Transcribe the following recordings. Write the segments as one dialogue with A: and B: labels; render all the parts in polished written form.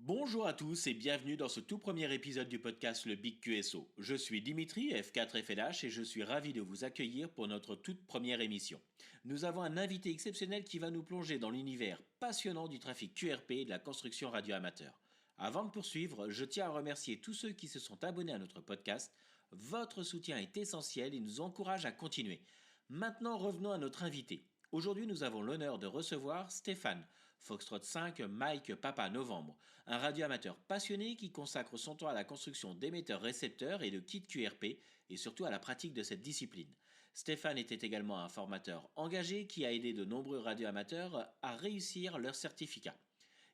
A: Bonjour à tous et bienvenue dans ce tout premier épisode du podcast Le Big QSO. Je suis Dimitri, F4FLH, et je suis ravi de vous accueillir pour notre toute première émission. Nous avons un invité exceptionnel qui va nous plonger dans l'univers passionnant du trafic QRP et de la construction radioamateur. Avant de poursuivre, je tiens à remercier tous ceux qui se sont abonnés à notre podcast. Votre soutien est essentiel et nous encourage à continuer. Maintenant, revenons à notre invité. Aujourd'hui, nous avons l'honneur de recevoir Stéphane, Foxtrot 5 Mike Papa Novembre, un radioamateur passionné qui consacre son temps à la construction d'émetteurs-récepteurs et de kits QRP et surtout à la pratique de cette discipline. Stéphane était également un formateur engagé qui a aidé de nombreux radioamateurs à réussir leur certificat.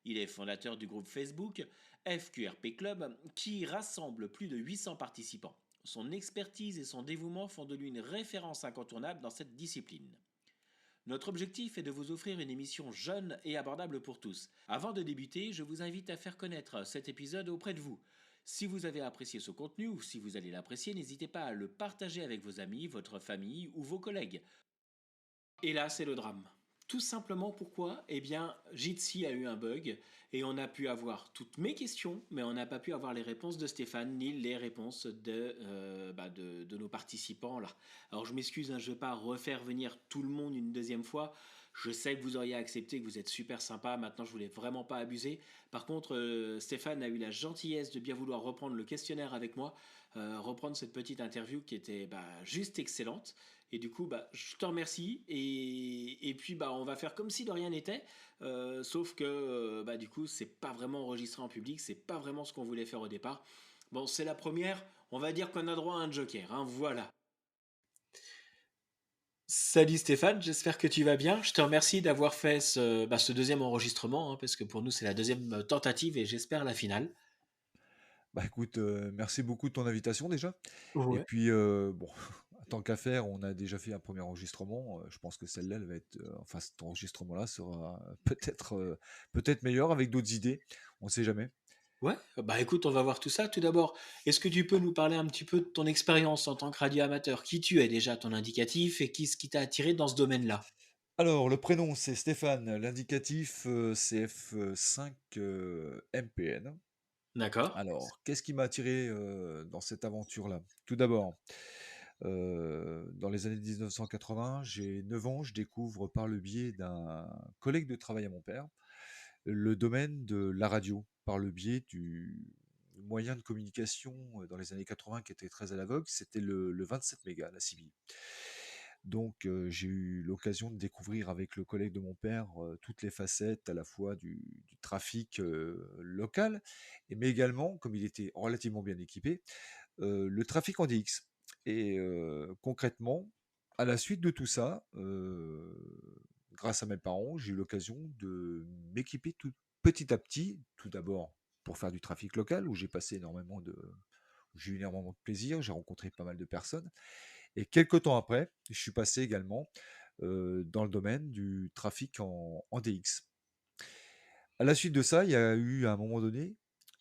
A: Il est fondateur du groupe Facebook FQRP Club qui rassemble plus de 800 participants. Son expertise et son dévouement font de lui une référence incontournable dans cette discipline. Notre objectif est de vous offrir une émission jeune et abordable pour tous. Avant de débuter, je vous invite à faire connaître cet épisode auprès de vous. Si vous avez apprécié ce contenu ou si vous allez l'apprécier, n'hésitez pas à le partager avec vos amis, votre famille ou vos collègues. Et là, c'est le drame. Tout simplement pourquoi Eh bien, Jitsi a eu un bug et on a pu avoir toutes mes questions, mais on n'a pas pu avoir les réponses de Stéphane ni les réponses de nos participants là. Alors je m'excuse, hein, je ne vais pas refaire venir tout le monde une deuxième fois. Je sais que vous auriez accepté, que vous êtes super sympa. Maintenant, je voulais vraiment pas abuser. Par contre, Stéphane a eu la gentillesse de bien vouloir reprendre le questionnaire avec moi, reprendre cette petite interview qui était juste excellente. Et du coup, je te remercie. Et puis, on va faire comme si de rien n'était. Sauf que, du coup, c'est pas vraiment enregistré en public. C'est pas vraiment ce qu'on voulait faire au départ. Bon, c'est la première. On va dire qu'on a droit à un joker. Hein, voilà. Salut Stéphane, j'espère que tu vas bien. Je te remercie d'avoir fait ce deuxième enregistrement, hein, parce que pour nous, c'est la deuxième tentative et j'espère la finale.
B: Bah écoute, merci beaucoup de ton invitation déjà. Et
A: Ouais.
B: puis, bon, tant qu'à faire, on a déjà fait un premier enregistrement. Je pense que celle-là, elle va être, enfin cet enregistrement-là sera peut-être meilleur avec d'autres idées. On ne sait jamais.
A: Ouais, bah écoute, on va voir tout ça. Tout d'abord, est-ce que tu peux nous parler un petit peu de ton expérience en tant que radioamateur? Qui tu es déjà, ton indicatif, et ce qui t'a attiré dans ce domaine-là?
B: Alors, le prénom, c'est Stéphane. L'indicatif, c'est F5 MPN.
A: D'accord.
B: Alors, qu'est-ce qui m'a attiré dans cette aventure-là? Tout d'abord, dans les années 1980, j'ai 9 ans, je découvre par le biais d'un collègue de travail à mon père, le domaine de la radio, par le biais du moyen de communication dans les années 80 qui était très à la vogue, c'était le 27 mégas, la CB. Donc j'ai eu l'occasion de découvrir avec le collègue de mon père toutes les facettes à la fois du trafic local, mais également, comme il était relativement bien équipé, le trafic en DX. Et concrètement, à la suite de tout ça, grâce à mes parents, j'ai eu l'occasion de m'équiper tout petit à petit, tout d'abord pour faire du trafic local, où j'ai eu énormément de plaisir, j'ai rencontré pas mal de personnes. Et quelques temps après, je suis passé également dans le domaine du trafic en DX. À la suite de ça, il y a eu à un moment donné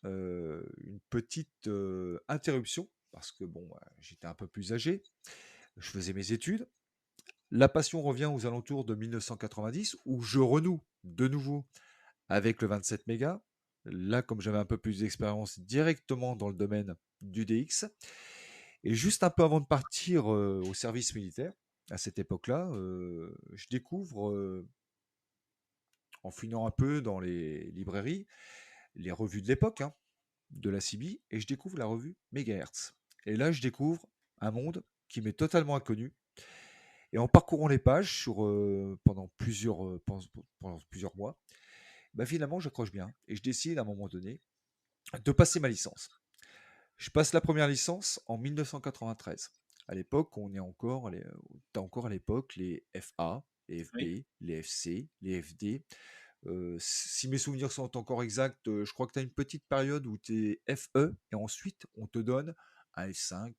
B: une petite interruption parce que bon, j'étais un peu plus âgé, je faisais mes études. La passion revient aux alentours de 1990 où je renoue de nouveau avec le 27 mégas. Là, comme j'avais un peu plus d'expérience directement dans le domaine du DX. Et juste un peu avant de partir au service militaire, à cette époque-là, je découvre, en fouillant un peu dans les librairies, les revues de l'époque, hein, de la CB, et je découvre la revue Megahertz. Et là, je découvre un monde qui m'est totalement inconnu. Et en parcourant les pages pendant plusieurs mois, bah, finalement, j'accroche bien. Et je décide à un moment donné de passer ma licence. Je passe la première licence en 1993. À l'époque, t'as encore à l'époque les FA, les
A: Oui.
B: FB, les FC, les FD. Si mes souvenirs sont encore exacts, je crois que tu as une petite période où tu es FE et ensuite on te donne un F5,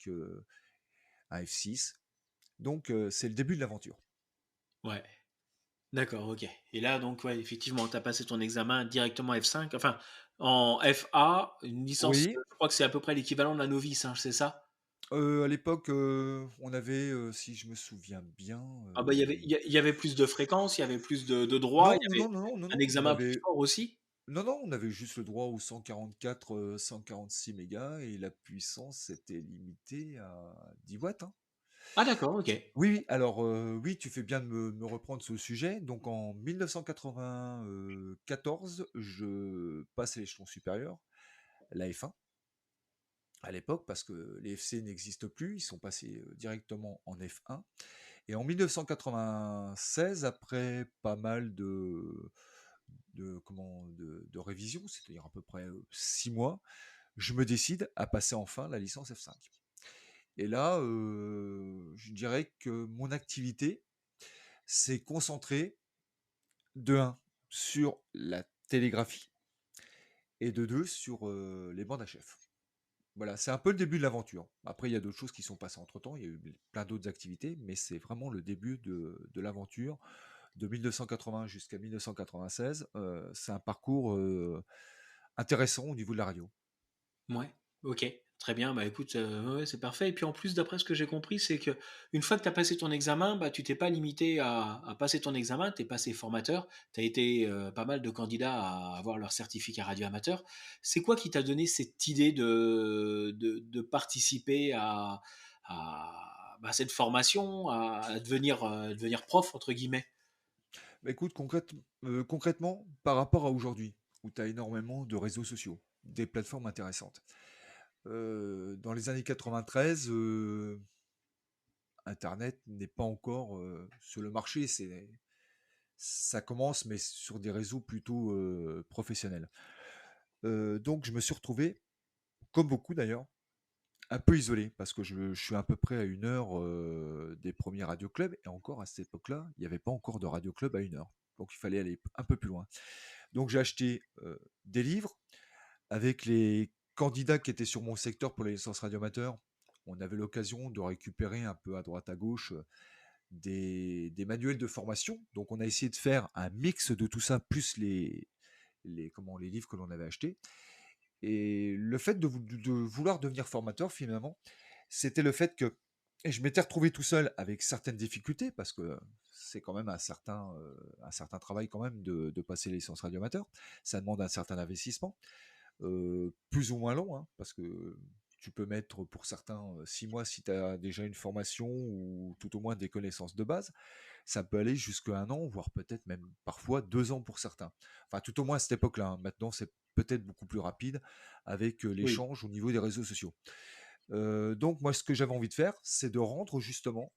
B: un F6. Donc c'est le début de l'aventure.
A: Ouais. D'accord, ok. Et là, donc, ouais, effectivement, tu as passé ton examen directement F5, enfin, en FA, une licence,
B: Oui,
A: je crois que c'est à peu près l'équivalent de la novice, hein, c'est ça?
B: à l'époque, on avait, si je me souviens bien,
A: Ah bah, il y avait plus de fréquences, il y avait plus de droits, il
B: non,
A: y
B: non,
A: avait
B: non, non, non,
A: un
B: non, on
A: examen plus
B: avait
A: fort aussi?
B: Non, non, on avait juste le droit aux 144, 146 mégas et la puissance était limitée à 10 watts, hein.
A: Ah d'accord, ok.
B: Oui, oui, alors, oui, tu fais bien de me reprendre ce sujet. Donc en 1994, je passe à l'échelon supérieur, la F1, à l'époque, parce que les FC n'existent plus, ils sont passés, directement en F1 et en 1996, après pas mal de révisions, c'est-à-dire à peu près, 6 mois, je me décide à passer enfin la licence F5. Et là, je dirais que mon activité s'est concentrée de un sur la télégraphie et de 2 sur, les bandes HF. Voilà, c'est un peu le début de l'aventure. Après, il y a d'autres choses qui sont passées entre-temps, il y a eu plein d'autres activités, mais c'est vraiment le début de l'aventure. De 1980 jusqu'à 1996, c'est un parcours, intéressant au niveau de la radio.
A: Ouais, OK, très bien. Bah, écoute, ouais, ouais, c'est parfait et puis en plus, d'après ce que j'ai compris, c'est que une fois que tu as passé ton examen, bah, tu t'es pas limité à passer ton examen, tu es passé formateur. Tu as été, pas mal de candidats à avoir leur certificat radio amateur. C'est quoi qui t'a donné cette idée de participer à cette formation, à devenir «prof» entre guillemets?
B: Bah, écoute, concrètement, par rapport à aujourd'hui, où tu as énormément de réseaux sociaux, des plateformes intéressantes. Dans les années 93, internet n'est pas encore, sur le marché, ça commence, mais sur des réseaux plutôt, professionnels. Donc je me suis retrouvé, comme beaucoup d'ailleurs, un peu isolé parce que je suis à peu près à 1 heure, des premiers radio clubs et encore à cette époque-là, il n'y avait pas encore de radio club à 1 heure. Donc il fallait aller un peu plus loin. Donc j'ai acheté, des livres avec les candidats qui étaient sur mon secteur pour les licences radioamateurs. On avait l'occasion de récupérer un peu à droite à gauche, des manuels de formation. Donc on a essayé de faire un mix de tout ça, plus les livres que l'on avait achetés. Et le fait de vouloir devenir formateur, finalement, c'était le fait que et je m'étais retrouvé tout seul avec certaines difficultés, parce que c'est quand même un certain travail quand même de passer les licences radioamateurs. Ça demande un certain investissement, plus ou moins long, hein, parce que tu peux mettre pour certains 6 mois si tu as déjà une formation ou tout au moins des connaissances de base. Ça peut aller jusqu'à 1 an, voire peut-être même parfois 2 ans pour certains. Enfin, tout au moins à cette époque-là, hein. Maintenant, c'est peut-être beaucoup plus rapide avec
A: Oui.
B: l'échange au niveau des réseaux sociaux. Donc, moi, ce que j'avais envie de faire, c'est de rendre justement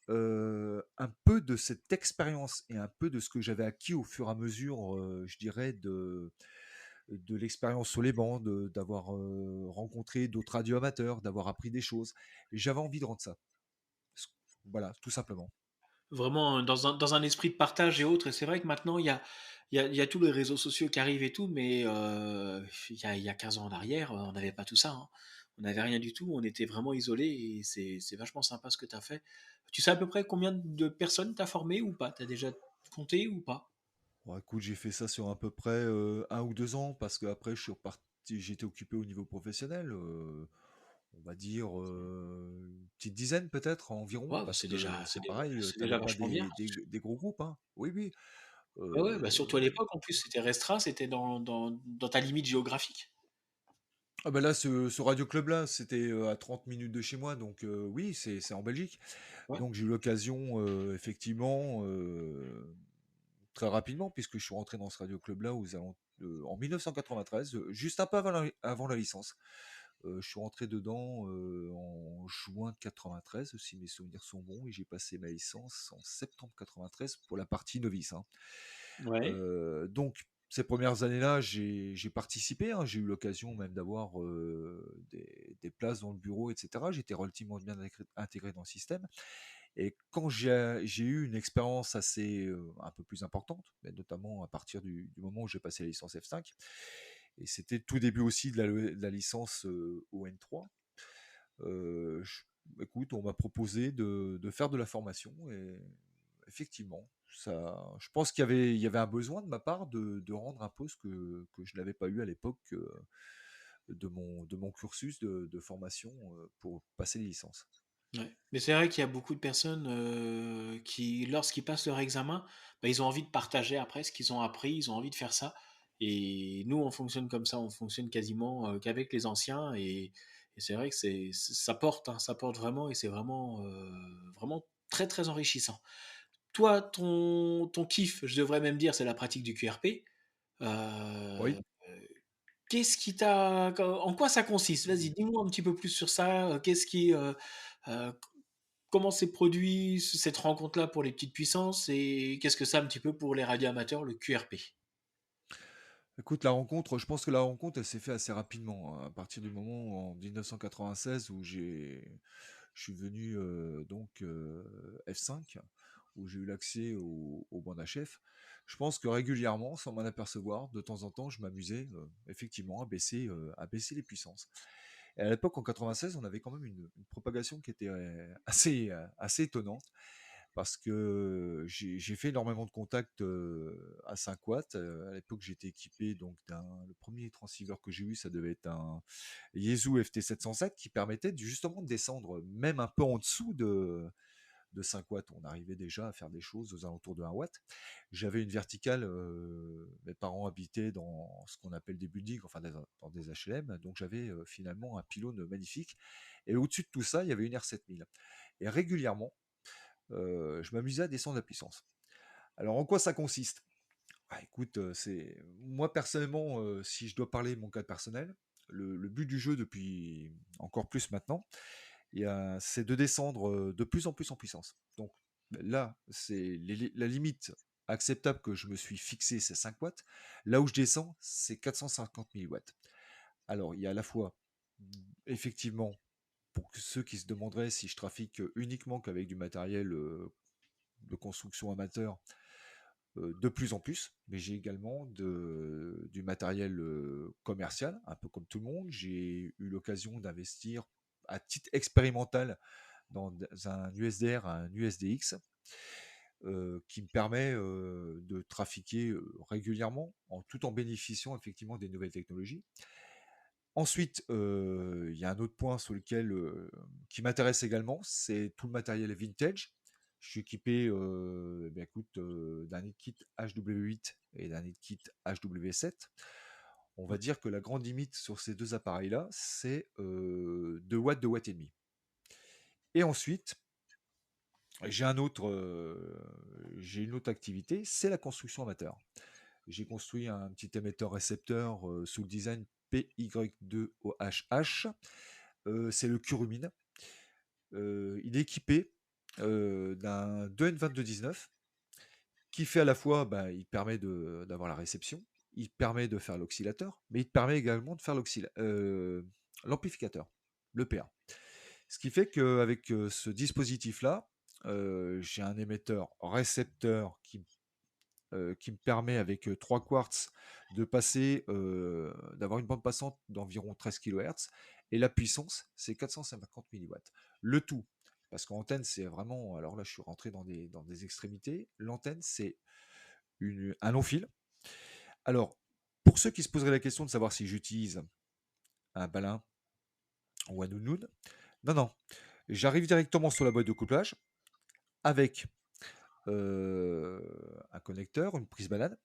B: un peu de cette expérience et un peu de ce que j'avais acquis au fur et à mesure, je dirais, de l'expérience sur les bancs, d'avoir rencontré d'autres radios amateurs, d'avoir appris des choses. J'avais envie de rendre ça. Voilà, tout simplement.
A: Vraiment, dans un esprit de partage et autres et c'est vrai que maintenant il y a tous les réseaux sociaux qui arrivent et tout, mais il y a 15 ans en arrière, on n'avait pas tout ça, hein. On n'avait rien du tout, on était vraiment isolés et c'est vachement sympa ce que tu as fait. Tu sais à peu près combien de personnes tu as formé ou pas? Tu as déjà compté ou pas?
B: Bon, écoute, j'ai fait ça sur à peu près 1 ou 2 ans parce qu'après, je suis reparti, j'étais occupé au niveau professionnel. On va dire une petite dizaine peut-être environ,
A: Ouais, bah,
B: parce
A: c'est
B: que
A: déjà c'est
B: c'est
A: déjà
B: pareil,
A: c'est
B: tu n'avais
A: déjà
B: pas
A: vachement bien.
B: des gros groupes, hein. Oui, oui.
A: Ouais, ouais, bah, surtout à
B: Euh,
A: l'époque en plus c'était restreint, c'était dans ta limite géographique.
B: Ah bah là, ce radio club-là, c'était à 30 minutes de chez moi, donc oui, c'est en Belgique.
A: Ouais.
B: Donc j'ai eu l'occasion, effectivement, très rapidement, puisque je suis rentré dans ce radio club-là en 1993, juste un peu avant la licence. Je suis rentré dedans en juin 93, si mes souvenirs sont bons, et j'ai passé ma licence en septembre 93 pour la partie novice, hein.
A: Ouais.
B: Donc, ces premières années-là, j'ai participé, hein, j'ai eu l'occasion même d'avoir des places dans le bureau, etc. J'étais relativement bien intégré dans le système. Et quand j'ai eu une expérience assez un peu plus importante, mais notamment à partir du moment où j'ai passé la licence F5, et c'était tout début aussi de la licence ON3, écoute, on m'a proposé de faire de la formation et effectivement, je pense qu'il y avait un besoin de ma part de rendre un peu ce que je n'avais pas eu à l'époque de mon cursus de formation pour passer les licences.
A: Ouais. Mais c'est vrai qu'il y a beaucoup de personnes qui, lorsqu'ils passent leur examen, bah, ils ont envie de partager après ce qu'ils ont appris, ils ont envie de faire ça. Et nous, on fonctionne comme ça, on fonctionne quasiment qu'avec les anciens. Et c'est vrai que ça porte, hein, ça porte vraiment et c'est vraiment, vraiment très très enrichissant. Toi, ton kiff, je devrais même dire, c'est la pratique du QRP.
B: Oui.
A: Euh, Qu'est-ce qui t'a, en quoi ça consiste? Vas-y, dis-moi un petit peu plus sur ça. Euh, Comment s'est produit cette rencontre-là pour les petites puissances et qu'est-ce que c'est un petit peu pour les radioamateurs, le QRP?
B: Écoute, la rencontre, je pense que la rencontre, elle s'est faite assez rapidement, hein, à partir du moment en 1996 où je suis venu F5, où j'ai eu l'accès au banc d'HF. Je pense que régulièrement, sans m'en apercevoir, de temps en temps, je m'amusais effectivement à baisser les puissances. Et à l'époque, en 96, on avait quand même une propagation qui était assez étonnante parce que j'ai fait énormément de contacts à 5 watts. À l'époque, j'étais équipé donc le premier transceiver que j'ai eu, ça devait être un Yaesu FT707 qui permettait justement de descendre même un peu en dessous de 5 watts. On arrivait déjà à faire des choses aux alentours de 1 watt. J'avais une verticale, mes parents habitaient dans ce qu'on appelle des buildings, enfin dans des HLM, donc j'avais finalement un pylône magnifique. Et au-dessus de tout ça, il y avait une R7000. Et régulièrement, je m'amusais à descendre la puissance. Alors en quoi ça consiste? Ah, écoute, c'est moi personnellement, si je dois parler de mon cas personnel, le but du jeu depuis encore plus maintenant, c'est de descendre de plus en plus en puissance. Donc là, c'est la limite acceptable que je me suis fixé, c'est 5 watts. Là où je descends, c'est 450 milliwatts. Alors, il y a à la fois, effectivement, pour ceux qui se demanderaient si je trafique uniquement qu'avec du matériel de construction amateur, de plus en plus, mais j'ai également du matériel commercial, un peu comme tout le monde. J'ai eu l'occasion d'investir à titre expérimental dans un USDR, un USDX, qui me permet de trafiquer régulièrement, tout en bénéficiant effectivement des nouvelles technologies. Ensuite, il y a un autre point sur lequel qui m'intéresse également, c'est tout le matériel vintage. Je suis équipé, eh bien, écoute, d'un kit HW8 et d'un kit HW7. On va dire que la grande limite sur ces deux appareils-là, c'est 2 watts, 2 watts et demi. Et ensuite, j'ai une autre activité, c'est la construction amateur. J'ai construit un petit émetteur-récepteur sous le design PY2OHH. C'est le Curumine. Il est équipé d'un 2N2219 qui fait à la fois, bah, il permet d'avoir la réception, il permet de faire l'oscillateur, mais il permet également de faire l'amplificateur, le PA. Ce qui fait qu'avec ce dispositif-là, j'ai un émetteur récepteur qui me permet avec 3 quartz de passer, d'avoir une bande passante d'environ 13 kHz et la puissance, c'est 450 milliwatts. Le tout, parce qu'en antenne, c'est vraiment, alors là, je suis rentré dans des extrémités. L'antenne, c'est un long fil. Alors, pour ceux qui se poseraient la question de savoir si j'utilise un balin ou un nounoun, non, non. J'arrive directement sur la boîte de couplage avec un connecteur, une prise banane.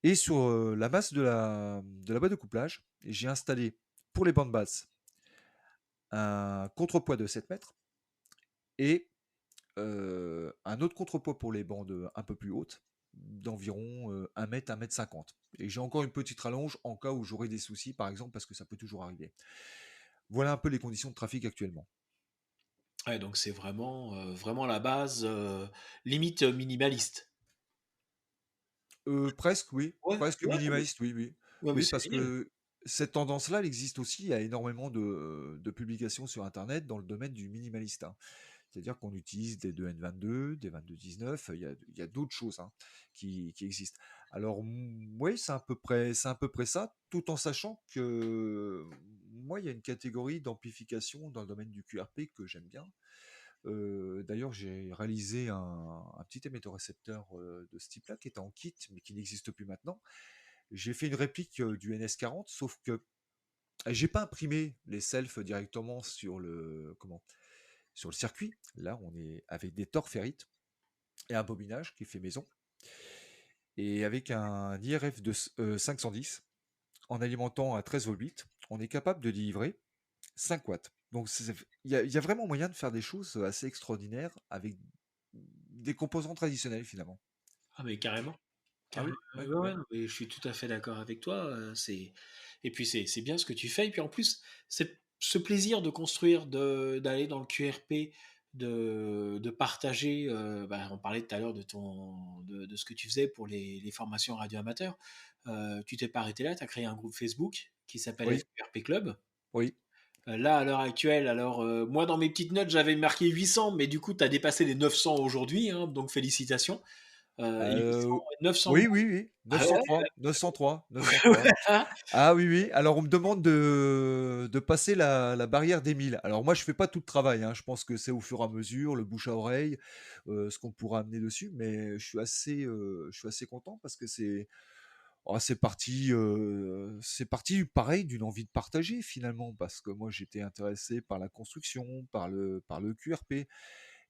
B: Et sur la masse de la boîte de couplage, j'ai installé pour les bandes basses un contrepoids de 7 mètres et un autre contrepoids pour les bandes un peu plus hautes, d'environ 1 mètre, 1 mètre 50. Et j'ai encore une petite rallonge en cas où j'aurai des soucis, par exemple, parce que ça peut toujours arriver. Voilà un peu les conditions de trafic actuellement.
A: Ouais, donc c'est vraiment, vraiment la base, limite minimaliste.
B: Presque, oui.
A: Ouais,
B: Presque
A: ouais, non mais
B: minimaliste, oui, oui.
A: ouais, mais
B: Oui,
A: c'est
B: parce
A: génial.
B: que cette tendance-là, elle existe aussi. Il y a énormément de publications sur Internet dans le domaine du minimaliste, hein. C'est-à-dire qu'on utilise des 2N22, des 2219, il y a d'autres choses, hein, qui existent. Alors, oui, c'est à peu près ça, tout en sachant que moi, il y a une catégorie d'amplification dans le domaine du QRP que j'aime bien. D'ailleurs, j'ai réalisé un petit émetteur-récepteur de ce type-là qui était en kit, mais qui n'existe plus maintenant. J'ai fait une réplique du NS40, sauf que j'ai pas imprimé les selfs directement sur le circuit. Là, on est avec des torts ferrites et un bobinage qui est fait maison. et avec un IRF de 510, en alimentant à 13 volts, on est capable de délivrer 5 watts. Donc il y a vraiment moyen de faire des choses assez extraordinaires avec des composants traditionnels finalement.
A: Ah mais carrément,
B: Ah
A: carrément.
B: oui, ouais,
A: Ouais, ouais,
B: ouais.
A: non, mais je suis tout à fait d'accord avec toi. Et puis c'est bien ce que tu fais. Et puis en plus, ce plaisir de construire, d'aller dans le QRP, de partager. Bah, on parlait tout à l'heure de ce que tu faisais pour les formations radio amateurs. Tu t'es pas arrêté là. Tu as créé un groupe Facebook qui s'appelle
B: Oui,
A: FQRP Club.
B: oui.
A: Là, à l'heure actuelle, alors moi dans mes petites notes, j'avais marqué 800, mais du coup, tu as dépassé les 900 aujourd'hui, hein, donc félicitations. Et 800,
B: Euh,
A: 900
B: oui,
A: membres.
B: oui, oui.
A: Ah ouais,
B: 903, 903, 903. Ah oui, oui. Alors on me demande de passer la barrière des 1000. Alors moi je fais pas tout le travail, hein. Je pense que c'est au fur et à mesure, le bouche à oreille, ce qu'on pourra amener dessus. Mais je suis assez content parce que c'est parti pareil d'une envie de partager finalement. Parce que moi j'étais intéressé par la construction, par le QRP.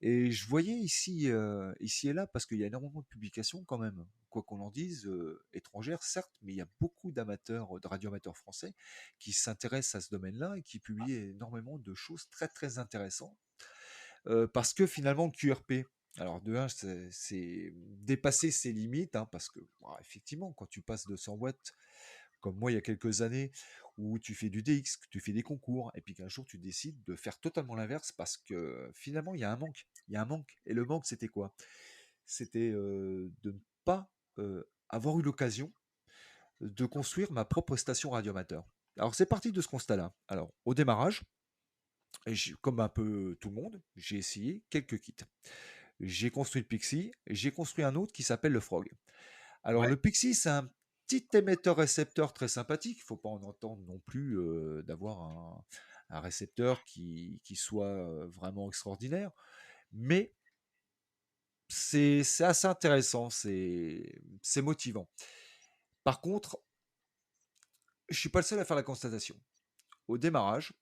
B: Et je voyais ici et là, parce qu'il y a énormément de publications quand même, quoi qu'on en dise, étrangères certes, mais il y a beaucoup d'amateurs, de radioamateurs français qui s'intéressent à ce domaine-là et qui publient énormément de choses très très intéressantes. Parce que finalement, le QRP, alors de un, c'est dépasser ses limites, hein, parce que bon, effectivement, quand tu passes de 100 watts, comme moi il y a quelques années, où tu fais du DX, que tu fais des concours, et puis qu'un jour tu décides de faire totalement l'inverse, parce que finalement il y a un manque. Il y a un manque. Et le manque, c'était quoi? C'était de ne pas avoir eu l'occasion de construire ma propre station radioamateur. Alors c'est parti de ce constat-là. Alors au démarrage, comme un peu tout le monde, j'ai essayé quelques kits. J'ai construit le Pixie, et j'ai construit un autre qui s'appelle le Frog. Alors
A: ouais.
B: le Pixie, c'est un petit émetteur-récepteur très sympathique. Il ne faut pas en entendre non plus d'avoir un récepteur qui soit vraiment extraordinaire. Mais c'est assez intéressant, c'est motivant. Par contre, je ne suis pas le seul à faire la constatation. Au démarrage,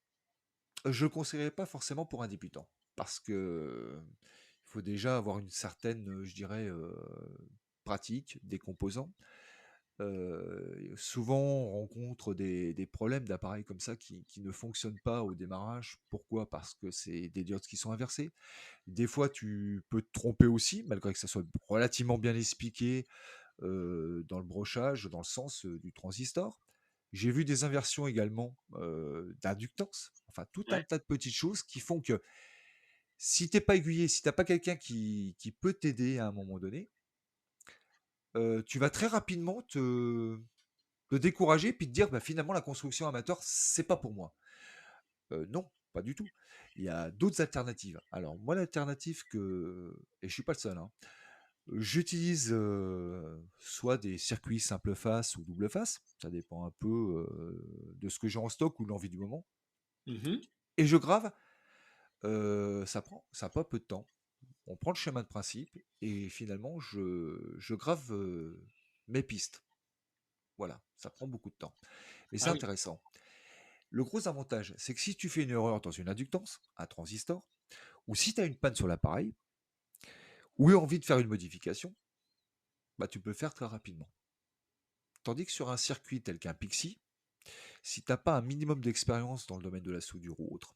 B: je ne le conseillerais pas forcément pour un débutant. Parce que il faut déjà avoir une certaine, je dirais, pratique des composants. Souvent, on rencontre des problèmes d'appareils comme ça qui ne fonctionnent pas au démarrage. Pourquoi? Parce que c'est des diodes qui sont inversées. Des fois, tu peux te tromper aussi, malgré que ça soit relativement bien expliqué dans le brochage, dans le sens du transistor. J'ai vu des inversions également d'inductance. Enfin, tout un
A: Ouais.
B: tas de petites choses qui font que si t'es pas aiguillé, si t'as pas quelqu'un qui peut t'aider à un moment donné, tu vas très rapidement te décourager puis te dire bah, finalement la construction amateur c'est pas pour moi. Non, pas du tout. Il y a d'autres alternatives. Alors moi l'alternative que et je suis pas le seul, hein, j'utilise soit des circuits simple face ou double face, ça dépend un peu de ce que j'ai en stock ou de l'envie du moment.
A: Mhm.
B: Et je grave, ça prend peu de temps. On prend le schéma de principe et finalement je grave mes pistes. Voilà, ça prend beaucoup de temps. Mais c'est
A: Ah oui.
B: intéressant. Le gros avantage, c'est que si tu fais une erreur dans une inductance, un transistor, ou si tu as une panne sur l'appareil, ou envie de faire une modification, bah, tu peux le faire très rapidement. Tandis que sur un circuit tel qu'un Pixie, si tu n'as pas un minimum d'expérience dans le domaine de la soudure ou autre,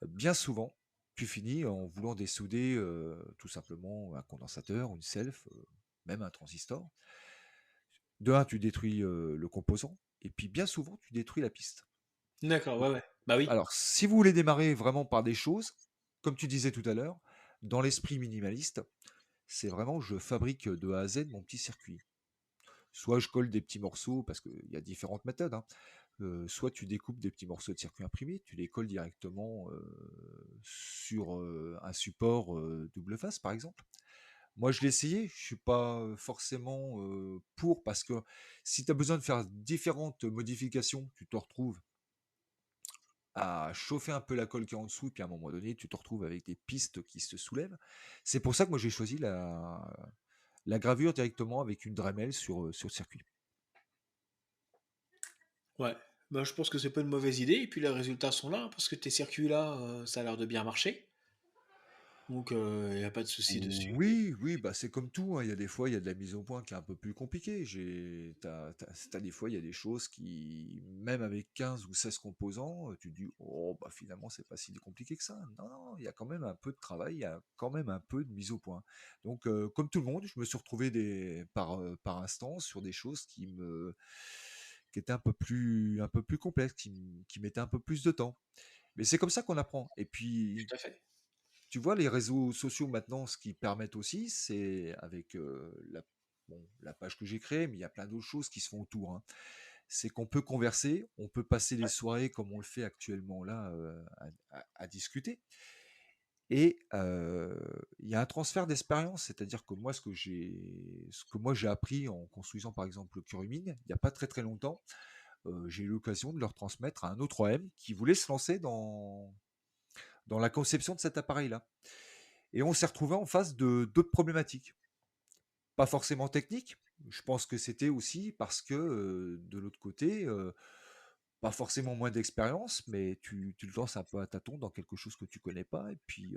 B: bien souvent, tu finis en voulant dessouder tout simplement un condensateur, une self, même un transistor. De un, tu détruis le composant, et puis bien souvent, tu détruis la piste.
A: D'accord,
B: Donc,
A: ouais, ouais. Bah oui.
B: alors, si vous voulez démarrer vraiment par des choses, comme tu disais tout à l'heure, dans l'esprit minimaliste, c'est vraiment je fabrique de A à Z mon petit circuit. Soit je colle des petits morceaux, parce qu'il y a différentes méthodes, hein. Soit tu découpes des petits morceaux de circuit imprimé, tu les colles directement sur un support double face, par exemple. Moi, je l'ai essayé, je suis pas forcément pour, parce que si tu as besoin de faire différentes modifications, tu te retrouves à chauffer un peu la colle qui est en dessous, puis à un moment donné, tu te retrouves avec des pistes qui se soulèvent. C'est pour ça que moi j'ai choisi la gravure directement avec une Dremel sur le circuit.
A: Ouais. Bah, je pense que c'est pas une mauvaise idée. Et puis les résultats sont là, hein, parce que tes circuits là, ça a l'air de bien marcher. Donc il y a pas de souci dessus.
B: Oui, oui, bah, c'est comme tout, hein. Il y a des fois, il y a de la mise au point qui est un peu plus compliquée. T'as des fois, il y a des choses qui, même avec 15 ou 16 composants, tu te dis, oh, bah, finalement, c'est pas si compliqué que ça. Non, non, il y a quand même un peu de travail, il y a quand même un peu de mise au point. Donc, comme tout le monde, je me suis retrouvé par instant sur des choses qui étaient un peu plus complexes, qui mettaient un peu plus de temps. Mais c'est comme ça qu'on apprend. Et puis,
A: Tout à fait.
B: tu vois, les réseaux sociaux maintenant, ce qu'ils permettent aussi, c'est avec la page que j'ai créée, mais il y a plein d'autres choses qui se font autour, hein. C'est qu'on peut converser, on peut passer des
A: Ouais,
B: soirées comme on le fait actuellement là à discuter. Et il y a un transfert d'expérience, c'est-à-dire que moi, ce que moi j'ai appris en construisant par exemple le Curumine, il n'y a pas très très longtemps, j'ai eu l'occasion de leur transmettre à un autre OM qui voulait se lancer dans la conception de cet appareil-là. Et on s'est retrouvé en face de d'autres problématiques. Pas forcément techniques. Je pense que c'était aussi parce que de l'autre côté, pas forcément moins d'expérience, mais tu te lances un peu à tâtons dans quelque chose que tu connais pas, et puis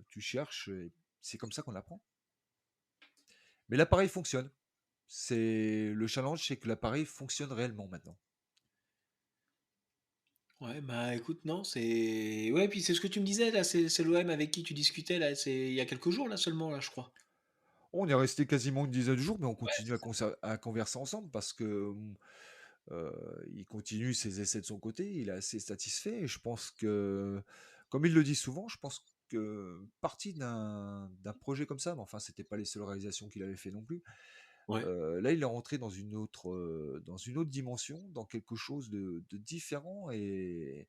B: tu cherches, et c'est comme ça qu'on apprend. Mais l'appareil fonctionne. C'est le challenge, c'est que l'appareil fonctionne réellement maintenant.
A: ouais, bah écoute, non, c'est. Ouais, puis c'est ce que tu me disais là, c'est l'OM avec qui tu discutais là, c'est il y a quelques jours là seulement, là, je crois.
B: On est resté quasiment une dizaine de jours, mais on
A: Ouais,
B: continue
A: c'est ça.
B: à converser ensemble parce que il continue ses essais de son côté, il est assez satisfait. Et je pense que, comme il le dit souvent, je pense que parti d'un projet comme ça, mais enfin, c'était pas les seules réalisations qu'il avait fait non plus.
A: Ouais.
B: Là, il est rentré dans une autre dimension, dans quelque chose de différent, et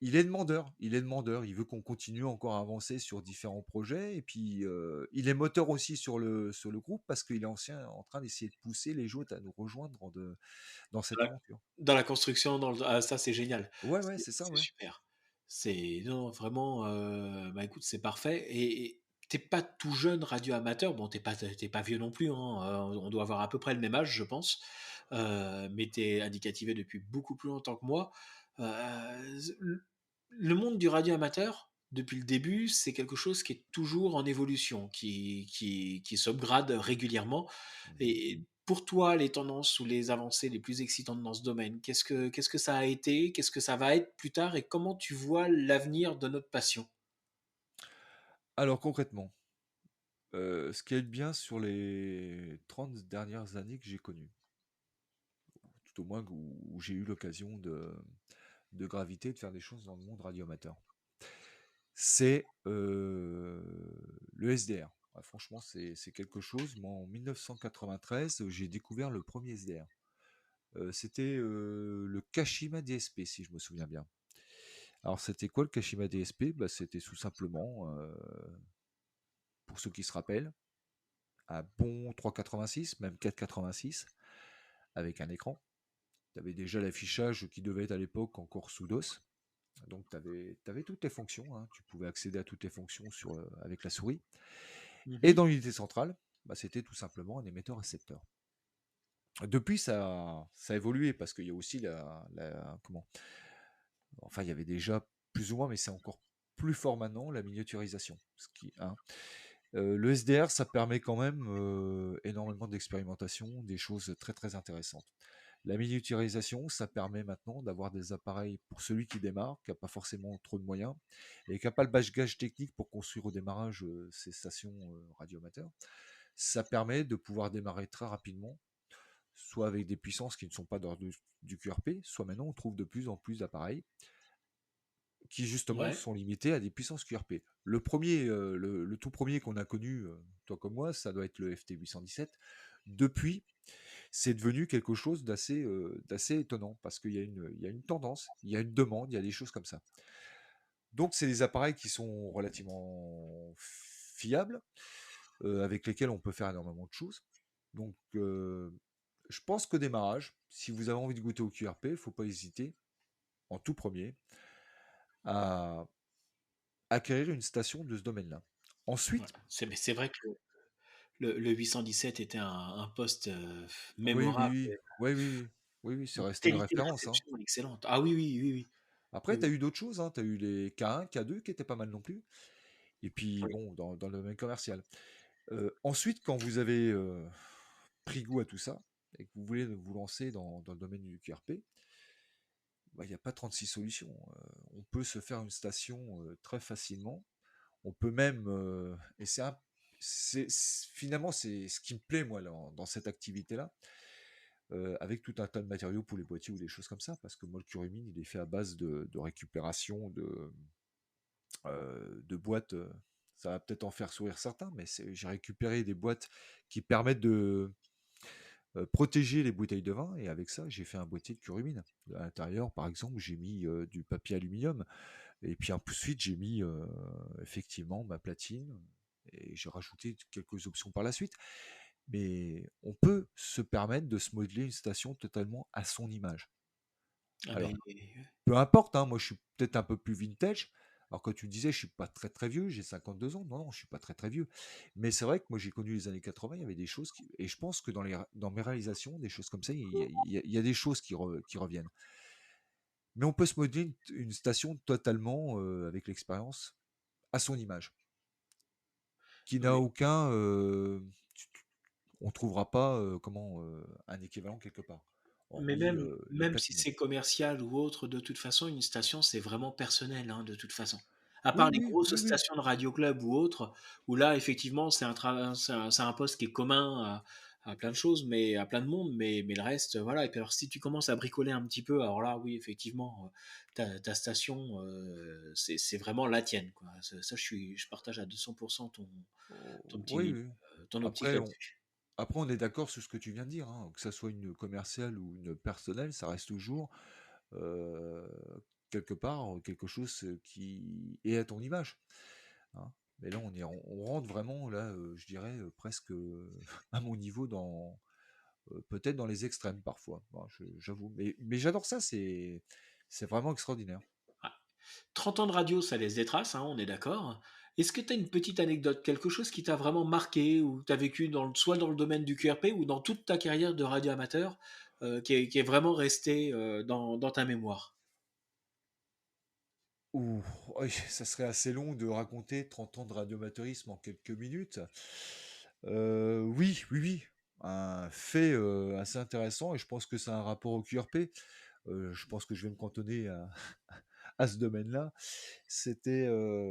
B: il est demandeur. Il est demandeur. Il veut qu'on continue encore à avancer sur différents projets. Et puis, il est moteur aussi sur le groupe parce qu'il est en train d'essayer de pousser les autres à nous rejoindre dans
A: Dans
B: cette
A: la,
B: aventure.
A: dans la construction, ah, ça c'est génial.
B: Ouais, ouais, c'est ça,
A: C'est
B: ouais.
A: super. C'est non, vraiment, bah écoute, c'est parfait. Et t'es pas tout jeune radio amateur. Bon, t'es pas vieux non plus, hein. On doit avoir à peu près le même âge, je pense. Mais t'es indicativé depuis beaucoup plus longtemps que moi. Le monde du radio amateur, depuis le début, c'est quelque chose qui est toujours en évolution, qui s'upgrade régulièrement.
B: Mhm.
A: Et pour toi, les tendances ou les avancées les plus excitantes dans ce domaine, qu'est-ce que ça a été, qu'est-ce que ça va être plus tard et comment tu vois l'avenir de notre passion?
B: Alors concrètement, ce qui est bien sur les 30 dernières années que j'ai connues, tout au moins où j'ai eu l'occasion de graviter, de faire des choses dans le monde radioamateur, c'est le SDR. Ouais, franchement, c'est quelque chose. Moi, en 1993, j'ai découvert le premier SDR. C'était le Kashima DSP, si je me souviens bien. Alors, c'était quoi le Kashima DSP? Bah, c'était tout simplement, pour ceux qui se rappellent, un bon 3,86, même 4,86, avec un écran. Tu avais déjà l'affichage qui devait être à l'époque encore sous DOS. Donc, tu avais toutes les fonctions, hein. Tu pouvais accéder à toutes les fonctions avec la souris. Et
A: Mhm.
B: dans l'unité centrale, bah, c'était tout simplement un émetteur-récepteur. Depuis, ça a évolué parce qu'il y a aussi comment, enfin, il y avait déjà plus ou moins, mais c'est encore plus fort maintenant, la miniaturisation. Hein. Le SDR, ça permet quand même énormément d'expérimentation, des choses très très intéressantes. La miniaturisation, ça permet maintenant d'avoir des appareils pour celui qui démarre, qui n'a pas forcément trop de moyens, et qui n'a pas le bagage technique pour construire au démarrage ces stations radioamateurs. Ça permet de pouvoir démarrer très rapidement, soit avec des puissances qui ne sont pas d'ordre du QRP, soit maintenant on trouve de plus en plus d'appareils qui justement
A: Ouais,
B: sont limités à des puissances QRP. Le tout premier qu'on a connu, toi comme moi, ça doit être le FT817. Depuis, c'est devenu quelque chose d'assez étonnant parce il y a une tendance, il y a une demande, il y a des choses comme ça. Donc, c'est des appareils qui sont relativement fiables, avec lesquels on peut faire énormément de choses. Donc, je pense qu'au démarrage, si vous avez envie de goûter au QRP, il ne faut pas hésiter, en tout premier, à acquérir une station de ce domaine-là.
A: ouais.
B: Ensuite,
A: Mais c'est vrai que le 817 était un poste
B: oui, oui,
A: mémorable.
B: oui, oui, oui, oui, oui, oui, c'est
A: Une
B: resté une
A: qualité de
B: référence, hein.
A: réception excellente. Ah oui, oui, oui, oui.
B: Après,
A: Oui,
B: tu as
A: oui.
B: eu d'autres choses, hein. Tu as eu les K1, K2 qui étaient pas mal non plus. Et puis
A: Oui.
B: bon, dans le domaine commercial. Ensuite, quand vous avez pris goût à tout ça et que vous voulez vous lancer dans le domaine du QRP, bah, il n'y a pas 36 solutions. On peut se faire une station très facilement. On peut même, et finalement c'est ce qui me plaît moi dans cette activité-là, avec tout un tas de matériaux pour les boîtiers ou des choses comme ça, parce que moi le curumine il est fait à base de récupération de boîtes. Ça va peut-être en faire sourire certains, mais j'ai récupéré des boîtes qui permettent de protéger les bouteilles de vin, et avec ça j'ai fait un boîtier de curumine. À l'intérieur par exemple j'ai mis du papier aluminium, et puis ensuite j'ai mis effectivement ma platine, et j'ai rajouté quelques options par la suite. Mais on peut se permettre de se modeler une station totalement à son image.
A: Ah
B: Alors,
A: ben,
B: peu importe, hein, moi je suis peut-être un peu plus vintage. Alors quand tu disais je suis pas très très vieux, j'ai 52 ans. Non, non, je suis pas très très vieux. Mais c'est vrai que moi j'ai connu les années 80, il y avait des choses et je pense que dans mes réalisations, des choses comme ça, il y a des choses qui reviennent. Mais on peut se modeler une station totalement avec l'expérience à son image, qui n'a
A: oui.
B: aucun, on trouvera pas un équivalent quelque part,
A: Mais
B: hormis
A: même,
B: la
A: même si
B: platine.
A: c'est commercial ou autre, de toute façon, une station, c'est vraiment personnel, hein, de toute façon. À
B: Oui,
A: part les
B: oui,
A: grosses
B: oui, oui.
A: stations de radio club ou autres, où là, effectivement, c'est un poste qui est commun à plein de choses, mais à plein de monde, mais le reste, voilà. Et puis alors, si tu commences à bricoler un petit peu, alors là, oui, effectivement, ta station, c'est vraiment la tienne, quoi. Ça, je partage à 200%
B: Oui, oui.
A: ton optique
B: Après, on,
A: là-dessus.
B: après, on est d'accord sur ce que tu viens de dire, hein. Que ça soit une commerciale ou une personnelle, ça reste toujours euh, quelque part quelque chose qui est à ton image, hein. Mais là, on rentre vraiment là, je dirais presque à mon niveau peut-être dans les extrêmes parfois. Bon, j'avoue, mais j'adore ça. C'est vraiment extraordinaire.
A: Ouais. 30 ans de radio, ça laisse des traces, hein, on est d'accord. Est-ce que tu as une petite anecdote, quelque chose qui t'a vraiment marqué ou que tu as vécu soit dans le domaine du QRP ou dans toute ta carrière de radio amateur qui est vraiment resté dans ta mémoire?
B: Ouh, oui, ça serait assez long de raconter 30 ans de radioamateurisme en quelques minutes. Oui, oui, oui. Un fait assez intéressant, et je pense que c'est un rapport au QRP. Je pense que je vais me cantonner à ce domaine-là. C'était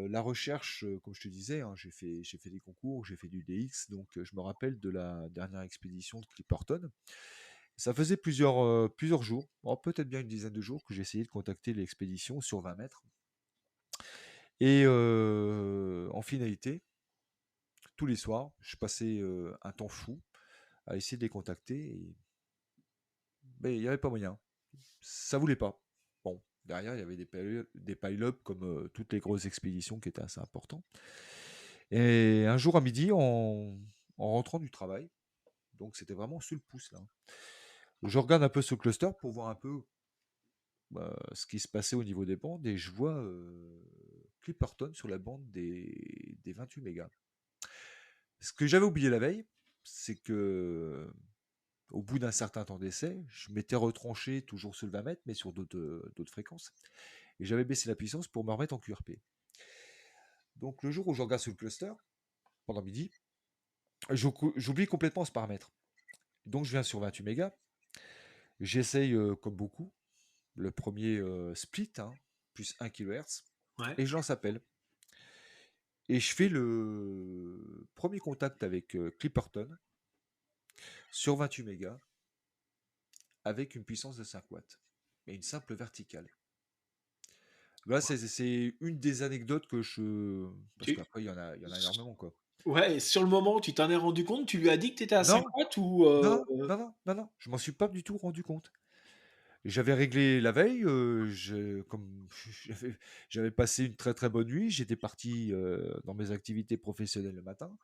B: la recherche, comme je te disais, hein, j'ai fait des concours, j'ai fait du DX, donc je me rappelle de la dernière expédition de Clipperton. Ça faisait plusieurs jours, oh, peut-être bien une dizaine de jours, que j'ai essayé de contacter l'expédition sur 20 mètres. Et en finalité, tous les soirs, je passais un temps fou à essayer de les contacter, et mais il n'y avait pas moyen. Ça voulait pas. Bon, derrière, il y avait des pile-up comme toutes les grosses expéditions qui étaient assez importantes. Et un jour à midi, en rentrant du travail, donc c'était vraiment sur le pouce là, je regarde un peu ce cluster pour voir un peu ce qui se passait au niveau des bandes, et je vois Clipperton sur la bande des 28 mégas. Ce que j'avais oublié la veille, c'est que au bout d'un certain temps d'essai, je m'étais retranché toujours sur le 20 mètres, mais sur d'autres fréquences. Et j'avais baissé la puissance pour me remettre en QRP. Donc le jour où je regarde sur le cluster, pendant midi, j'oublie complètement ce paramètre. Donc je viens sur 28 mégas, j'essaye comme beaucoup, le premier split, hein, plus 1 kHz,
A: Ouais.
B: et je lance appel. Et je fais le premier contact avec Clipperton sur 28 mégas avec une puissance de 5 watts, mais une simple verticale. Là, c'est une des anecdotes que je. Parce
A: Tu...
B: qu'après, il y en a énormément, quoi.
A: Ouais, et sur le moment, tu t'en es rendu compte, tu lui as dit que tu étais à
B: Non,
A: 50 ou
B: non, non, non, non, non, je m'en suis pas du tout rendu compte. J'avais réglé la veille, comme j'avais passé une très très bonne nuit, j'étais parti dans mes activités professionnelles le matin.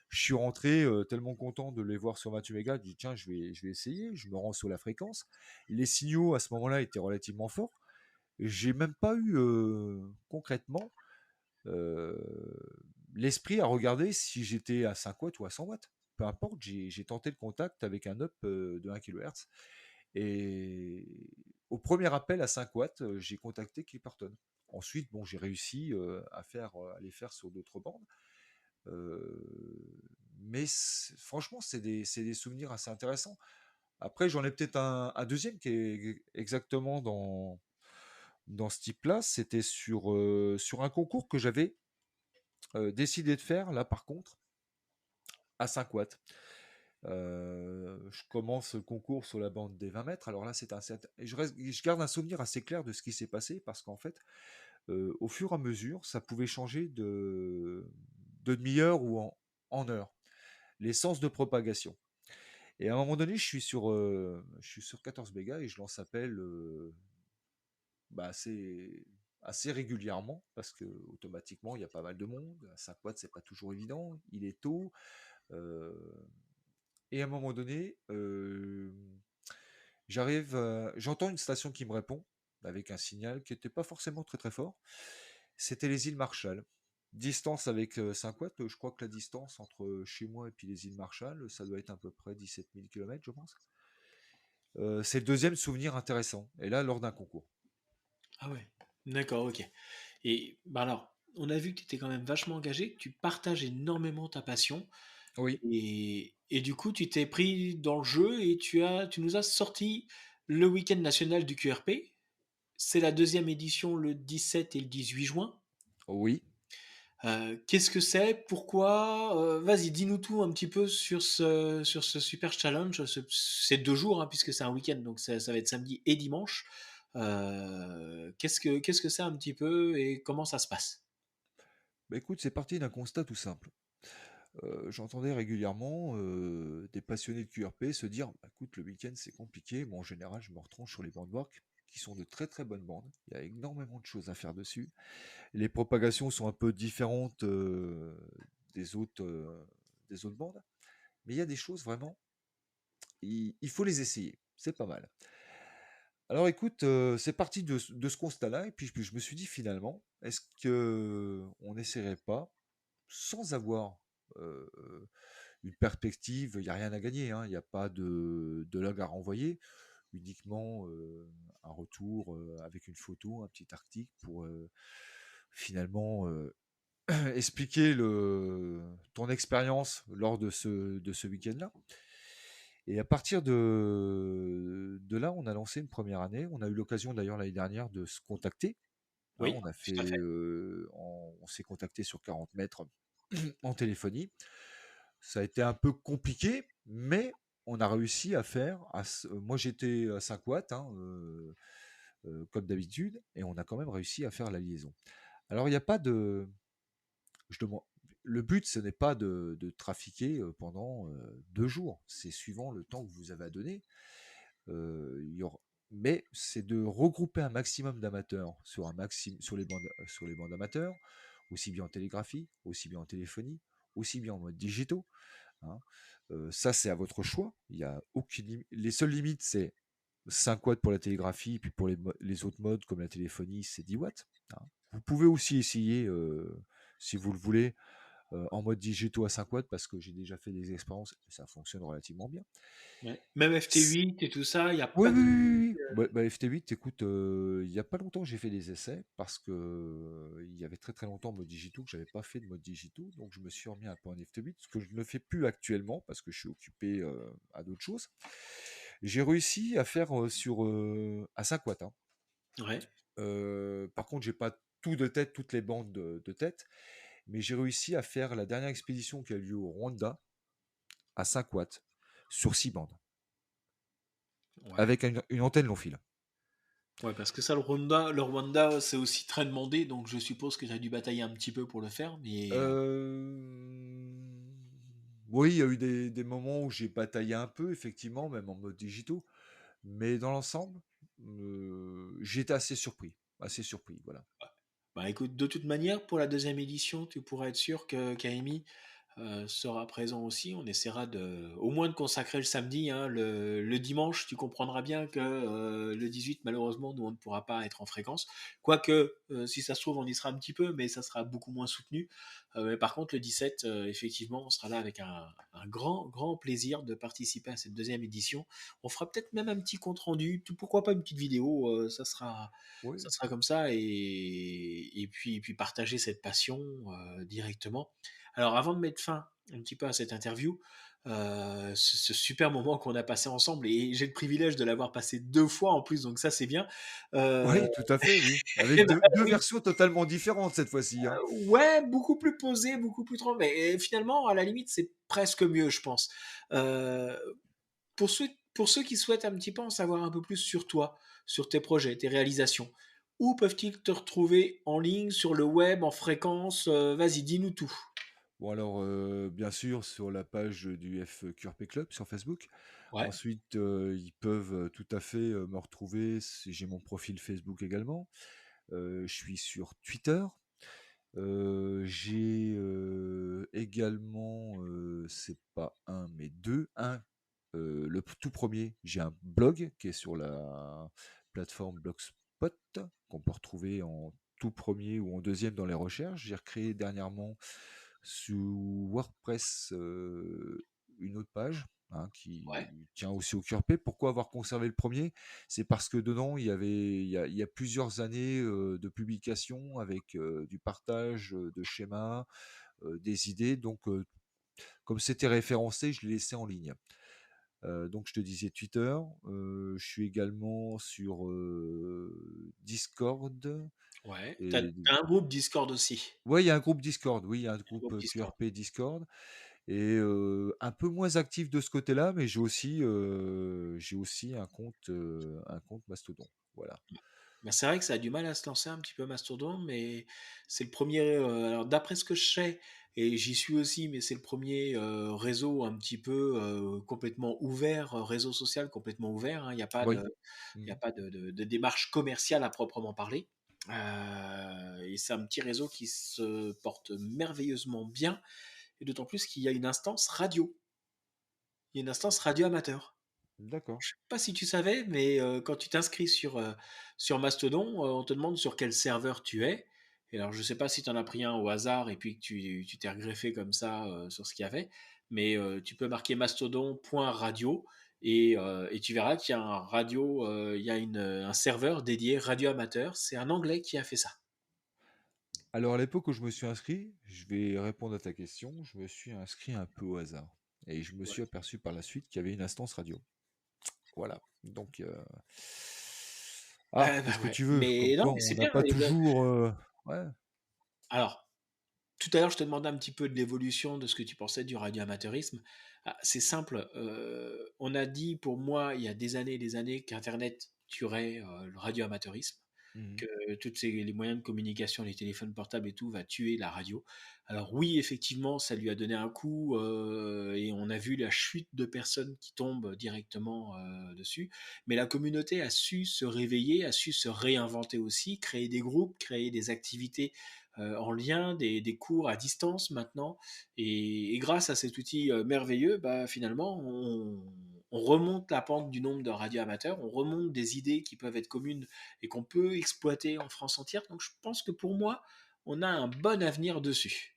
B: Je suis rentré tellement content de les voir sur 28 mégas, je dis tiens, je vais essayer, je me rends sur la fréquence. Les signaux à ce moment-là étaient relativement forts. J'ai même pas eu concrètement euh, l'esprit à regarder si j'étais à 5 watts ou à 100 watts. Peu importe, j'ai tenté le contact avec un up de 1 kHz. Et au premier appel à 5 watts, j'ai contacté Clipperton. ensuite, bon, j'ai réussi à les faire sur d'autres bandes. Mais franchement, c'est des souvenirs assez intéressants. Après, j'en ai peut-être un deuxième qui est exactement dans ce type-là. C'était sur un concours que j'avais décidé de faire, là par contre, à 5 watts. Je commence le concours sur la bande des 20 mètres. Alors là, et je garde un souvenir assez clair de ce qui s'est passé parce qu'en fait, au fur et à mesure, ça pouvait changer de demi-heure ou en heure, les sens de propagation. Et à un moment donné, je suis sur 14 mégas et je lance appel bah, assez régulièrement parce que automatiquement, il y a pas mal de monde. À 5 watts, c'est pas toujours évident. Il est tôt. euh, et à un moment donné, j'entends une station qui me répond avec un signal qui n'était pas forcément très très fort. C'était les îles Marshall. Distance avec 5 watts, je crois que la distance entre chez moi et puis les îles Marshall, ça doit être à peu près 17 000 km, je pense. C'est le deuxième souvenir intéressant. Et là, lors d'un concours.
A: Ah ouais, d'accord, ok. Et bah alors, on a vu que tu étais quand même vachement engagé, que tu partages énormément ta passion,
B: Oui,
A: et du coup, tu t'es pris dans le jeu et tu nous as sorti le week-end national du QRP. C'est la deuxième édition le 17 et le 18 juin.
B: oui.
A: Qu'est-ce que c'est? Pourquoi? Vas-y, dis-nous tout un petit peu sur ce super challenge. C'est 2 jours, hein, puisque c'est un week-end, donc ça va être samedi et dimanche. Qu'est-ce que c'est un petit peu et comment ça se passe?
B: Bah écoute, c'est parti d'un constat tout simple. J'entendais régulièrement des passionnés de QRP se dire bah, écoute, le week-end c'est compliqué. Moi, en général, je me retranche sur les bandes work qui sont de très très bonnes bandes. Il y a énormément de choses à faire dessus. Les propagations sont un peu différentes des autres, euh, des autres bandes, mais il y a des choses vraiment, il faut les essayer. C'est pas mal. Alors écoute, c'est parti de ce constat-là, et puis je me suis dit finalement, est-ce que on n'essaierait pas, sans avoir euh, une perspective, il n'y a rien à gagner, hein, il n'y a pas de log à renvoyer, uniquement un retour avec une photo, un petit article pour finalement expliquer ton expérience lors de ce week-end-là. Et à partir de là, on a lancé une première année. On a eu l'occasion d'ailleurs l'année dernière de se contacter. Hein,
A: Oui, tout à fait.
B: on s'est contacté sur 40 mètres en téléphonie. Ça a été un peu compliqué, mais on a réussi à faire. Moi, j'étais à 5 watts, hein, comme d'habitude, et on a quand même réussi à faire la liaison. Alors, il n'y a pas de. Je demande. Le but, ce n'est pas de trafiquer pendant 2 jours. C'est suivant le temps que vous avez à donner. Il y aura- Mais c'est de regrouper un maximum d'amateurs sur les bandes amateurs, aussi bien en télégraphie, aussi bien en téléphonie, aussi bien en mode digitaux. Hein. Ça, c'est à votre choix. Il y a Les seules limites, c'est 5 watts pour la télégraphie, et puis pour les autres modes comme la téléphonie, c'est 10 watts. Hein. Vous pouvez aussi essayer, si vous le voulez, en mode digitaux à 5 watts, parce que j'ai déjà fait des expériences et ça fonctionne relativement bien.
A: Ouais. Même FT8 et tout ça, il n'y a
B: Oui,
A: pas
B: oui,
A: de...
B: oui, oui. FT8, écoute, il y a pas longtemps j'ai fait des essais parce que il y avait très très longtemps mode digitaux que j'avais pas fait de mode digitaux, donc je me suis remis un peu en FT8, ce que je ne fais plus actuellement parce que je suis occupé à d'autres choses. J'ai réussi à faire à 5 watts. Hein.
A: Ouais.
B: Par contre, j'ai pas tout de tête, toutes les bandes de tête, mais j'ai réussi à faire la dernière expédition qui a lieu au Rwanda à 5 watts sur 6 bandes
A: Ouais.
B: avec une antenne long fil.
A: Ouais, parce que ça, le Rwanda, c'est aussi très demandé, donc je suppose que tu as dû batailler un petit peu pour le faire, mais
B: Oui, il y a eu des moments où j'ai bataillé un peu, effectivement, même en mode digitaux, mais dans l'ensemble, j'étais assez surpris, voilà.
A: bah écoute, de toute manière, pour la deuxième édition, tu pourras être sûr que Kaimi sera présent aussi. On essaiera au moins de consacrer le samedi, hein. Le dimanche, tu comprendras bien que le 18, malheureusement, nous, on ne pourra pas être en fréquence. Quoique, si ça se trouve, on y sera un petit peu, mais ça sera beaucoup moins soutenu. Mais par contre, le 17, effectivement, on sera là avec un grand, grand plaisir de participer à cette deuxième édition. On fera peut-être même un petit compte rendu, pourquoi pas une petite vidéo, ça
B: Oui,
A: sera comme ça, et puis partager cette passion directement. Alors, avant de mettre fin un petit peu à cette interview, ce super moment qu'on a passé ensemble, et j'ai le privilège de l'avoir passé 2 fois en plus, donc ça c'est bien. Euh,
B: oui, tout à fait, oui.
A: eh
B: Avec
A: ben,
B: deux
A: oui,
B: versions totalement différentes cette fois-ci, hein.
A: ouais, beaucoup plus posé, beaucoup plus tranquille. Mais finalement, à la limite, c'est presque mieux, je pense. Euh, pour ceux qui souhaitent un petit peu en savoir un peu plus sur toi, sur tes projets, tes réalisations, où peuvent-ils te retrouver en ligne, sur le web, en fréquence? Vas-y, dis-nous tout.
B: Bon alors, bien sûr sur la page du F QRP Club sur Facebook.
A: Ouais,
B: Ensuite, ils peuvent, tout à fait, me retrouver si j'ai mon profil Facebook également. Je suis sur Twitter. J'ai, également, c'est pas un mais 2 un le tout premier j'ai un blog qui est sur la plateforme Blogspot, qu'on peut retrouver en tout premier ou en deuxième dans les recherches. J'ai recréé dernièrement sous WordPress, une autre page, hein,
A: ouais,
B: qui tient aussi au QRP. Pourquoi avoir conservé le premier? C'est parce que dedans, il y a plusieurs années, de publication avec, du partage, de schémas, des idées. Donc, comme c'était référencé, je l'ai laissé en ligne. Donc je te disais Twitter, je suis également sur, Discord
A: ouais. T'as
B: et
A: un groupe Discord aussi.
B: ouais, il y a un groupe Discord, oui, il y a un
A: Un
B: groupe,
A: groupe Discord.
B: QRP Discord et un peu moins actif de ce côté-là, mais j'ai aussi un compte Mastodon, voilà.
A: Bah, c'est vrai que ça a du mal à se lancer un petit peu Mastodon, mais c'est le premier. Alors d'après ce que je sais, et j'y suis aussi, mais c'est le premier réseau un petit peu complètement ouvert, réseau social complètement ouvert, hein. Il n'y a pas
B: Oui.
A: de, il y
B: Mmh.
A: a pas de démarche commerciale à proprement parler. Et c'est un petit réseau qui se porte merveilleusement bien, et d'autant plus qu'il y a une instance radio. Il y a une instance radio amateur.
B: D'accord.
A: Je sais pas si tu savais, mais quand tu t'inscris sur Mastodon, on te demande sur quel serveur tu es. Et alors, je sais pas si tu en as pris un au hasard et puis que tu t'es regreffé comme ça sur ce qu'il y avait, mais tu peux marquer mastodon.radio, et tu verras qu'il y a un radio, il y a un serveur dédié radio amateur. C'est un Anglais qui a fait ça.
B: Alors à l'époque où je me suis inscrit, je vais répondre à ta question, je me suis inscrit un peu au hasard et je me
A: Ouais.
B: suis aperçu par la suite qu'il y avait une instance radio. Voilà, donc
A: Bah
B: qu'est-ce que
A: ouais.
B: tu veux? Comme
A: Mais non,
B: quoi
A: mais
B: on
A: c'est
B: n'a
A: bien.
B: pas toujours, ouais.
A: Alors, tout à l'heure, je te demandais un petit peu de l'évolution de ce que tu pensais du radioamateurisme. Ah, c'est simple, on a dit pour moi, il y a des années qu'internet tuerait, le radioamateurisme,
B: Mmh.
A: que toutes ces les moyens de communication, les téléphones portables et tout, va tuer la radio. Alors oui, effectivement, ça lui a donné un coup, et on a vu la chute de personnes qui tombent directement, dessus. Mais la communauté a su se réveiller, a su se réinventer aussi, créer des groupes, créer des activités, en lien, des cours à distance maintenant, et grâce à cet outil, merveilleux, bah, finalement, on remonte la pente du nombre de radioamateurs, on remonte des idées qui peuvent être communes et qu'on peut exploiter en France entière. Donc je pense que pour moi, on a un bon avenir dessus.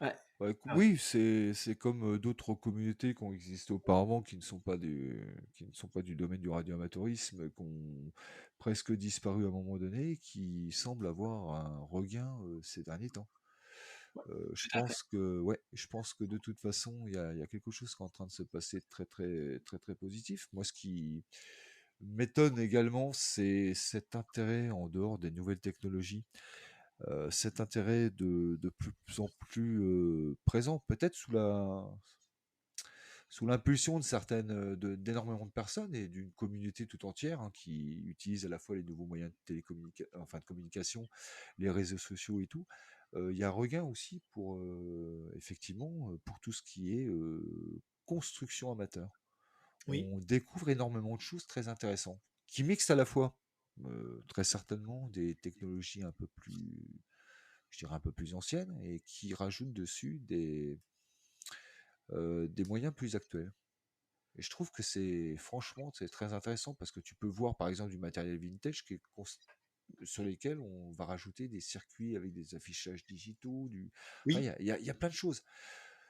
A: Ouais.
B: Bah,
A: Ah ouais.
B: oui, c'est comme, d'autres communautés qui ont existé auparavant qui ne sont pas du domaine du radioamateurisme, qui ont presque disparu à un moment donné, qui semblent avoir un regain, ces derniers temps.
A: Ouais,
B: Je
A: tout à fait.
B: pense que ouais, je pense que de toute façon, il y a quelque chose qui est en train de se passer de très, très, très, très positif. Moi, ce qui m'étonne également, c'est cet intérêt en dehors des nouvelles technologies, cet intérêt de plus en plus, présent, peut-être sous l'impulsion de certaines, d'énormément de personnes et d'une communauté tout entière, hein, qui utilise à la fois les nouveaux moyens de communication, les réseaux sociaux et tout. Il y a un regain aussi pour, effectivement, pour tout ce qui est, construction amateur.
A: Oui.
B: On découvre énormément de choses très intéressantes, qui mixent à la fois, très certainement des technologies un peu plus je dirais un peu plus anciennes et qui rajoutent dessus des moyens plus actuels. Et je trouve que c'est franchement, c'est très intéressant parce que tu peux voir par exemple du matériel vintage sur lesquels on va rajouter des circuits avec des affichages digitaux, enfin,
A: Oui.
B: il y a plein de choses.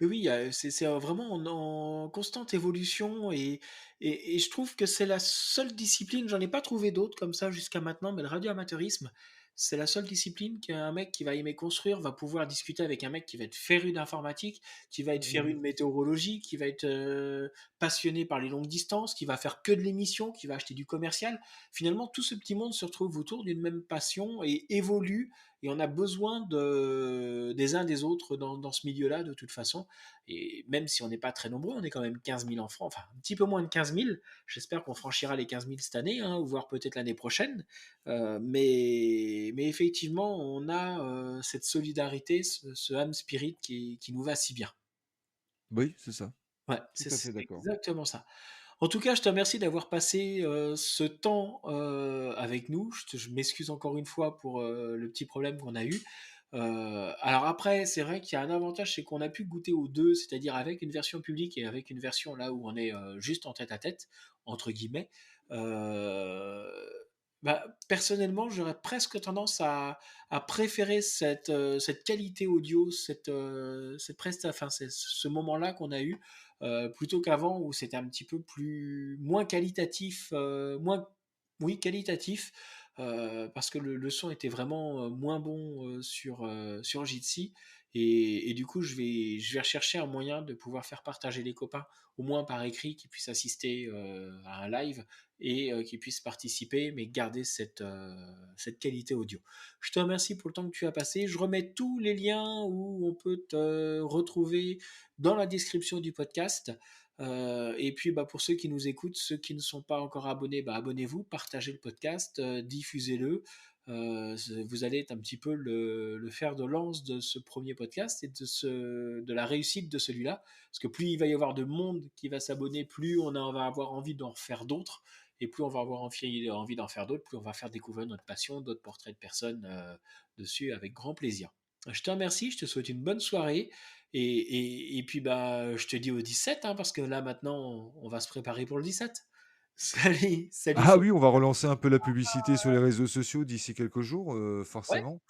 A: Oui, oui, c'est vraiment en constante évolution et je trouve que c'est la seule discipline, j'en ai pas trouvé d'autres comme ça jusqu'à maintenant, mais le radioamateurisme, c'est la seule discipline qu'un mec qui va aimer construire va pouvoir discuter avec un mec qui va être féru d'informatique, qui va être féru
B: Mhm.
A: de météorologie, qui va être passionné par les longues distances, qui va faire que de l'émission, qui va acheter du commercial. Finalement, tout ce petit monde se retrouve autour d'une même passion et évolue et on a besoin des uns des autres dans ce milieu-là de toute façon. Et même si on n'est pas très nombreux, on est quand même 15 000 enfants, enfin un petit peu moins de 15 000. J'espère qu'on franchira les 15 000 cette année, hein, voire peut-être l'année prochaine. Mais effectivement, on a cette solidarité, ce âme spirit qui nous va si bien.
B: Oui, c'est ça.
A: Ouais,
B: Tout
A: c'est
B: à fait
A: c'est
B: d'accord.
A: exactement ça. En tout cas, je te remercie d'avoir passé ce temps avec nous. Je m'excuse encore une fois pour le petit problème qu'on a eu. Alors après, c'est vrai qu'il y a un avantage, c'est qu'on a pu goûter aux deux, c'est-à-dire avec une version publique et avec une version là où on est juste en tête à tête, entre guillemets. Euh, personnellement, j'aurais presque tendance à préférer cette qualité audio, enfin, ce moment-là qu'on a eu, plutôt qu'avant où c'était un petit peu moins qualitatif, oui, qualitatif, parce que le son était vraiment moins bon sur Jitsi. Et du coup, je vais rechercher un moyen de pouvoir faire partager les copains, au moins par écrit, qui puissent assister à un live et qui puissent participer, mais garder cette qualité audio. Je te remercie pour le temps que tu as passé. Je remets tous les liens où on peut te retrouver dans la description du podcast. Et puis pour ceux qui nous écoutent, ceux qui ne sont pas encore abonnés, abonnez-vous, partagez le podcast, diffusez-le. Vous allez être un petit peu le fer de lance de ce premier podcast et de la réussite de celui-là. Parce que plus il va y avoir de monde qui va s'abonner, plus va avoir envie d'en faire d'autres. Et plus on va avoir envie d'en faire d'autres, plus on va faire découvrir notre passion, d'autres portraits de personnes dessus avec grand plaisir. Je te remercie, je te souhaite une bonne soirée. Et puis je te dis au 17, hein, parce que là maintenant, on va se préparer pour le 17. Salut, salut,
B: Ah
A: salut.
B: oui, on va relancer un peu la publicité sur les réseaux sociaux d'ici quelques jours,
A: Ouais,
B: forcément.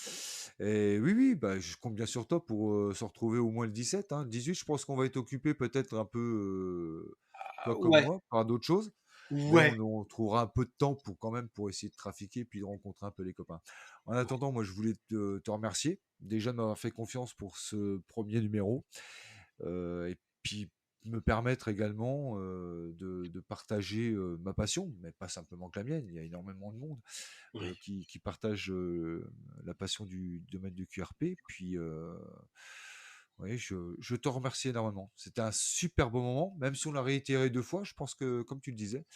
B: Et oui, oui, bah, je compte bien sur toi pour se retrouver au moins le 17, hein. Le 18, je pense qu'on va être occupé peut-être un peu, toi comme
A: ouais,
B: moi, par d'autres choses. Mais
A: ouais,
B: on trouvera un peu de temps pour quand même pour essayer de trafiquer puis de rencontrer un peu les copains. En attendant, moi, je voulais te remercier déjà de m'avoir fait confiance pour ce premier numéro. Et puis me permettre également de partager ma passion, mais pas simplement que la mienne. Il y a énormément de monde
A: ouais.
B: qui partage la passion du domaine du QRP. Puis, ouais, je te remercie énormément. C'était un super beau moment, même si on l'a réitéré deux fois. Je pense que, comme tu le disais,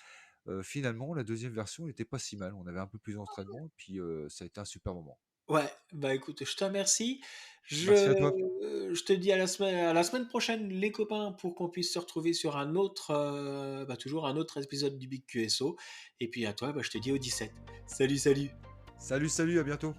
B: finalement, la deuxième version n'était pas si mal. On avait un peu plus d'entraînement, et puis ça a été un super moment.
A: Ouais, écoute, je te remercie.
B: Merci à toi.
A: Je te dis à la semaine prochaine, les copains, pour qu'on puisse se retrouver sur un autre, toujours un autre épisode du Big QSO. Et puis à toi, je te dis au 17. Salut, salut.
B: Salut, salut, à bientôt.